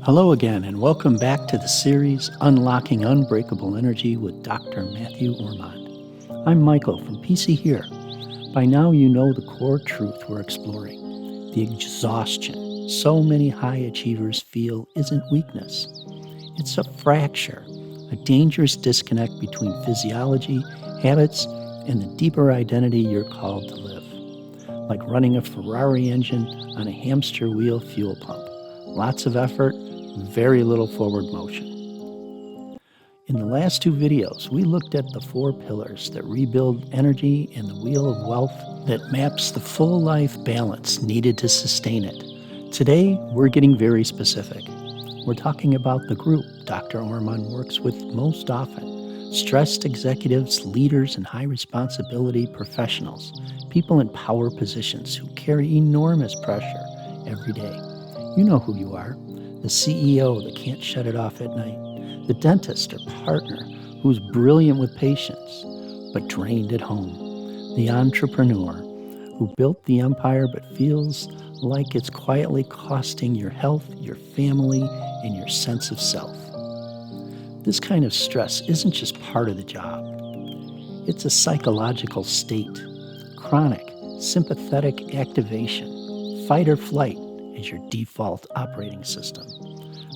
Hello again, and welcome back to the series Unlocking Unbreakable Energy with Dr. Matthew Ormond. I'm Michael from PC Here. By now, you know the core truth we're exploring. The exhaustion so many high achievers feel isn't weakness, it's a fracture, a dangerous disconnect between physiology, habits, and the deeper identity you're called to live. Like running a Ferrari engine on a hamster wheel fuel pump. Lots of effort, very little forward motion. In the last two videos, we looked at the 4 pillars that rebuild energy and the wheel of wealth that maps the full life balance needed to sustain it. Today, we're getting very specific. We're talking about the group Dr. Ormond works with most often, stressed executives, leaders, and high responsibility professionals, people in power positions who carry enormous pressure every day. You know who you are. The CEO that can't shut it off at night, the dentist or partner who's brilliant with patients but drained at home, the entrepreneur who built the empire but feels like it's quietly costing your health, your family, and your sense of self. This kind of stress isn't just part of the job. It's a psychological state, chronic, sympathetic activation, fight or flight, is your default operating system.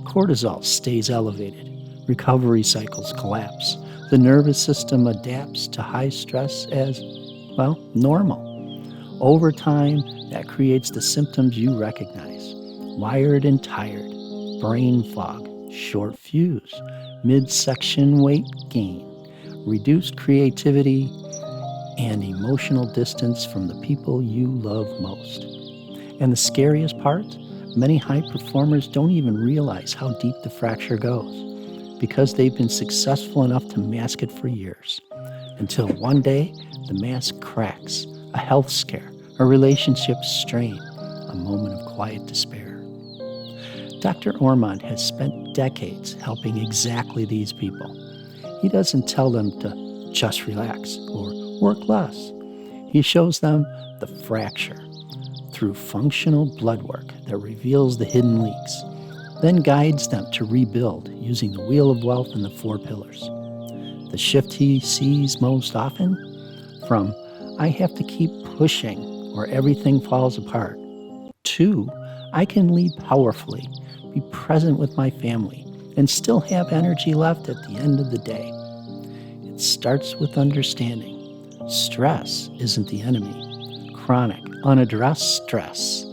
Cortisol stays elevated. Recovery cycles collapse. The nervous system adapts to high stress as, normal. Over time, that creates the symptoms you recognize. Wired and tired, brain fog, short fuse, midsection weight gain, reduced creativity, and emotional distance from the people you love most. And the scariest part? Many high performers don't even realize how deep the fracture goes because they've been successful enough to mask it for years. Until one day, the mask cracks, a health scare, a relationship strain, a moment of quiet despair. Dr. Ormond has spent decades helping exactly these people. He doesn't tell them to just relax or work less. He shows them the fracture through functional blood work that reveals the hidden leaks, then guides them to rebuild using the wheel of wealth and the 4 pillars. The shift he sees most often? From, I have to keep pushing or everything falls apart, to, I can lead powerfully, be present with my family, and still have energy left at the end of the day. It starts with understanding. Stress isn't the enemy. Chronic, unaddressed stress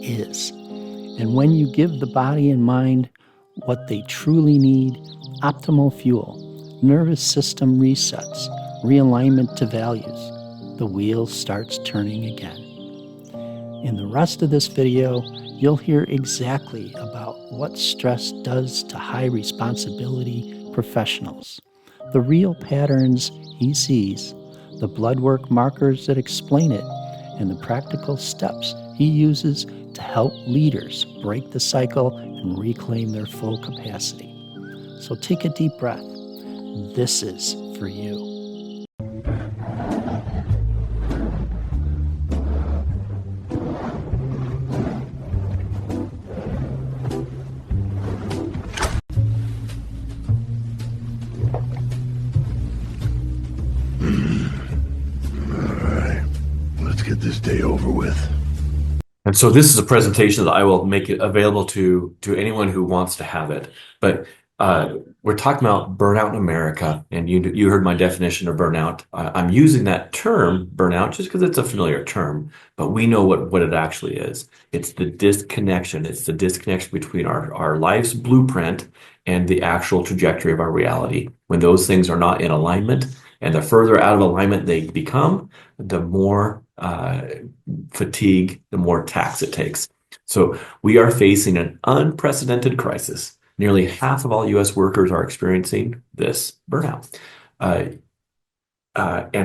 is. And when you give the body and mind what they truly need, optimal fuel, nervous system resets, realignment to values, the wheel starts turning again. In the rest of this video, you'll hear exactly about what stress does to high responsibility professionals, the real patterns he sees, the blood work markers that explain it, and the practical steps he uses to help leaders break the cycle and reclaim their full capacity. So take a deep breath. This is for you. This day over with. And so this is a presentation that I will make it available to anyone who wants to have it. But we're talking about burnout in America, and you heard my definition of burnout. I'm using that term, burnout, just because it's a familiar term, but we know what it actually is. It's the disconnection. It's the disconnection between our life's blueprint and the actual trajectory of our reality. When those things are not in alignment, and the further out of alignment they become, the more fatigue, the more tax it takes. So we are facing an unprecedented crisis. Nearly half of all U.S. workers are experiencing this burnout. And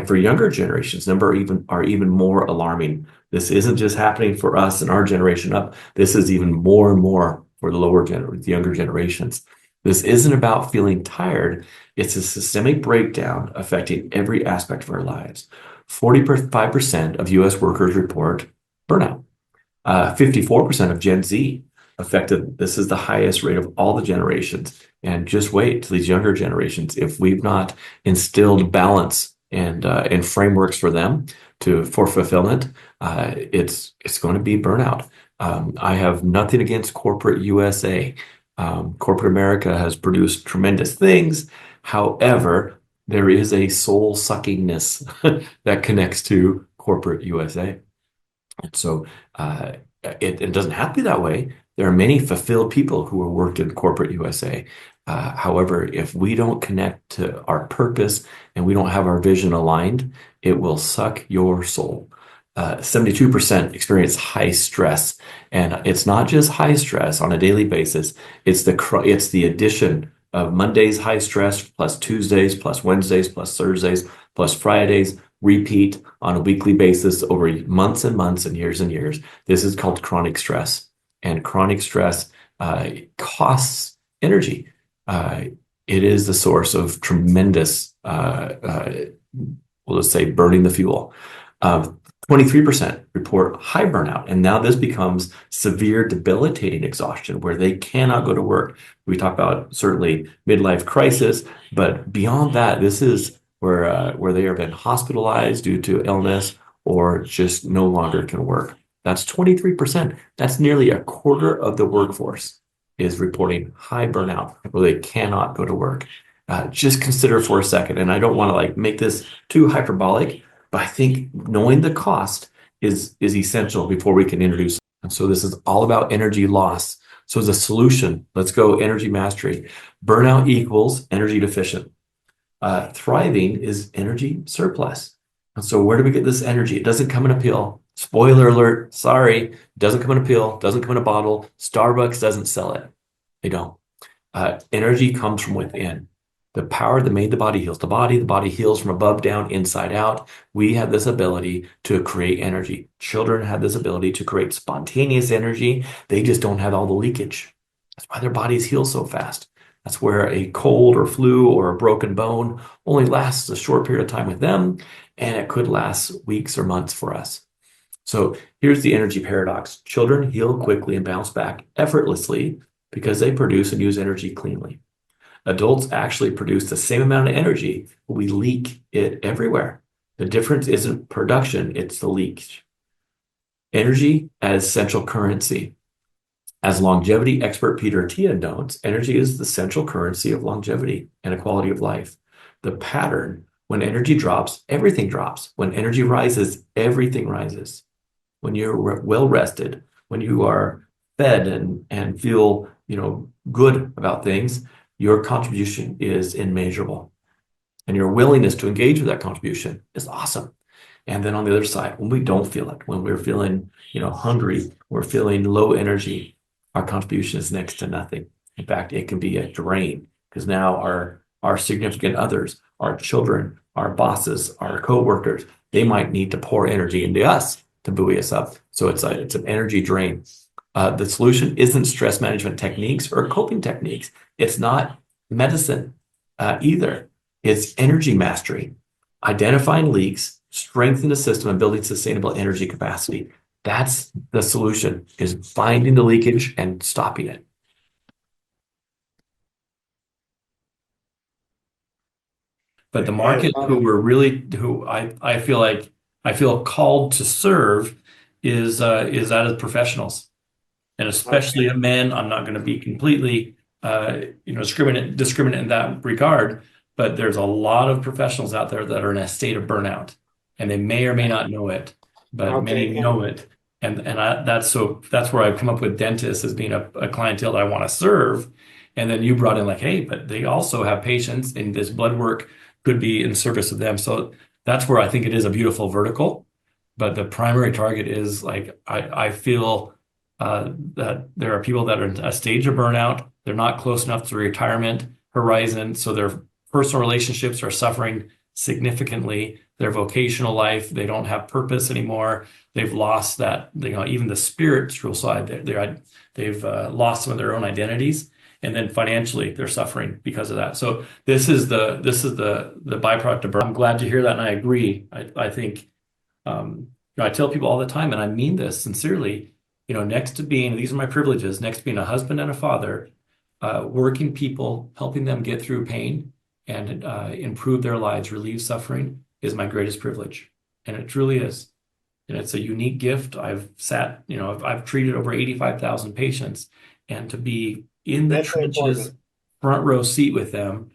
for younger generations, numbers are even more alarming. This isn't just happening for us and our generation up. This is even more and more for the younger generations. This isn't about feeling tired. It's a systemic breakdown affecting every aspect of our lives. 45% of U.S. workers report burnout. 54% of Gen Z affected. This is the highest rate of all the generations. And just wait till these younger generations. If we've not instilled balance and frameworks for them for fulfillment, it's going to be burnout. I have nothing against corporate USA. Corporate America has produced tremendous things. However, there is a soul suckingness that connects to corporate USA. And so it doesn't have to be that way. There are many fulfilled people who have worked in corporate USA. However, if we don't connect to our purpose and we don't have our vision aligned, it will suck your soul. 72% experience high stress, and it's not just high stress on a daily basis. It's the addition of Mondays high stress plus Tuesdays plus Wednesdays plus Thursdays plus Fridays, repeat on a weekly basis over months and months and years. This is called chronic stress, and chronic stress costs energy. It is the source of tremendous, we'll just say, burning the fuel. 23% report high burnout, and now this becomes severe, debilitating exhaustion where they cannot go to work. We talk about certainly midlife crisis, but beyond that, this is where they have been hospitalized due to illness or just no longer can work. That's 23%. That's nearly a quarter of the workforce is reporting high burnout where they cannot go to work. Just consider for a second, and I don't want to make this too hyperbolic, but I think knowing the cost is essential before we can introduce. And so this is all about energy loss. So as a solution, let's go energy mastery. Burnout equals energy deficient. Thriving is energy surplus. And so where do we get this energy? It doesn't come in a pill. Spoiler alert, sorry, it doesn't come in a pill, doesn't come in a bottle. Starbucks doesn't sell it. They don't. Energy comes from within. The power that made the body heals the body heals from above down, inside out. We have this ability to create energy. Children have this ability to create spontaneous energy. They just don't have all the leakage. That's why their bodies heal so fast. That's where a cold or flu or a broken bone only lasts a short period of time with them, and it could last weeks or months for us. So here's the energy paradox. Children heal quickly and bounce back effortlessly because they produce and use energy cleanly. Adults actually produce the same amount of energy, but we leak it everywhere. The difference isn't production, it's the leakage. Energy as central currency. As longevity expert Peter Attia notes, energy is the central currency of longevity and a quality of life. The pattern, when energy drops, everything drops. When energy rises, everything rises. When you're well rested, when you are fed and feel good about things, your contribution is immeasurable. And your willingness to engage with that contribution is awesome. And then on the other side, when we don't feel it, when we're feeling hungry, we're feeling low energy, our contribution is next to nothing. In fact, it can be a drain because now our significant others, our children, our bosses, our coworkers, they might need to pour energy into us to buoy us up. So it's an energy drain. The solution isn't stress management techniques or coping techniques. It's not medicine either. It's energy mastery, identifying leaks, strengthening the system, and building sustainable energy capacity. That's the solution, is finding the leakage and stopping it. But the market who I feel called to serve is that of professionals. And especially of men. I'm not going to be completely discriminate in that regard, but there's a lot of professionals out there that are in a state of burnout, and they may or may not know it, but many know it. And that's where I've come up with dentists as being a clientele that I want to serve. And then you brought in hey, but they also have patients, and this blood work could be in service of them. So that's where I think it is a beautiful vertical. But the primary target is I feel that there are people that are in a stage of burnout. They're not close enough to the retirement horizon. So their personal relationships are suffering significantly. Their vocational life, they don't have purpose anymore. They've lost that, even the spiritual side. They've lost some of their own identities. And then financially, they're suffering because of that. So this is the byproduct of burnout. I'm glad to hear that, and I agree. I think I tell people all the time, and I mean this sincerely. next to being, these are my privileges, next to being a husband and a father, working people, helping them get through pain and improve their lives, relieve suffering is my greatest privilege. And it truly is. And it's a unique gift. I've treated over 85,000 patients, and to be in the That's very trenches, important. front row seat with them,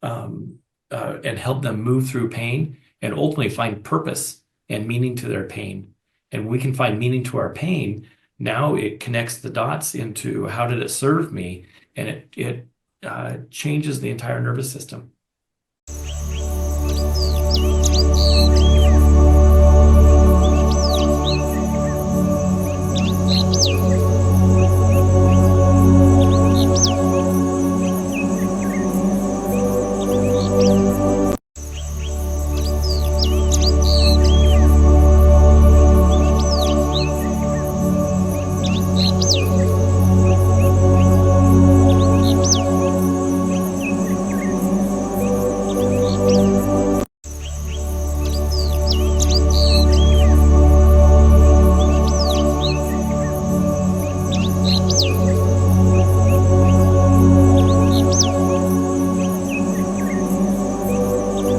and help them move through pain and ultimately find purpose and meaning to their pain. And when we can find meaning to our pain, now it connects the dots into how did it serve me, and it changes the entire nervous system.